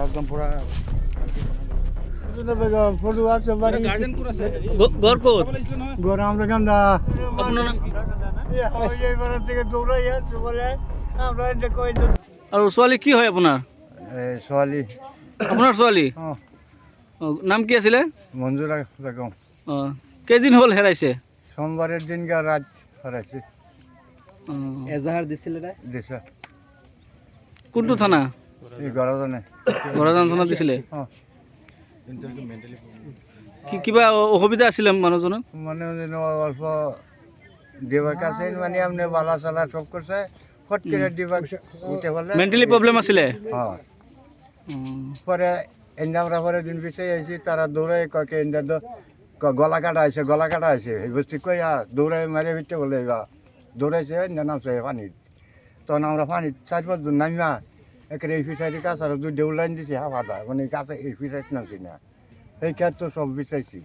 একদম পুরা ফটো আছে বাড়ি ঘর কোত ঘর আমরা গান্দা আপনার নাম কি থেকে দৌড়াই আছে বলে আমরা কই আর ছোৱালী কি হয় আপোনাৰ ছোৱালী আপোনাৰ ছোৱালী অঁ নাম কি আছিলে মঞ্জুৰা বেগম অঁ কেইদিন হ'ল হেৰাইছে সোমবাৰেৰ দিন গা ৰাত হাৰাইছে এজাহাৰ দিছিলে তাই দিছে কোনটো থানা এই গৰজনে ঘৰজান থানা দিছিলে অঁ কিবা অসুবিধা আছিলে মানুহজনৰ মানে অল্প দেবাৰ কাছে মানে আপনি বালা চালা সব কৰছে ফট কৰে দিবাৰ উঠে বলে মেণ্টেলি প্ৰব্লেম আছিলে হ্যাঁ পরে আমরা পরে দিন পিছিয়ে আইছি তারা দৌড়াই ককে গলা কাটা আছে এই বস্তি কইয়া দৌড়াই মারে ভিতরে বলে দৌড়াইছে নামছে পানি তখন আমরা পানি 4-5 জন নামিয়া একের এই ফিসাইটি কাছে আর দুই দেউল লাইন দিছি হাফাদা মানে কাছে এই ফিসাইট নামছি না এই ক্ষেত্রে সব বিচাইছি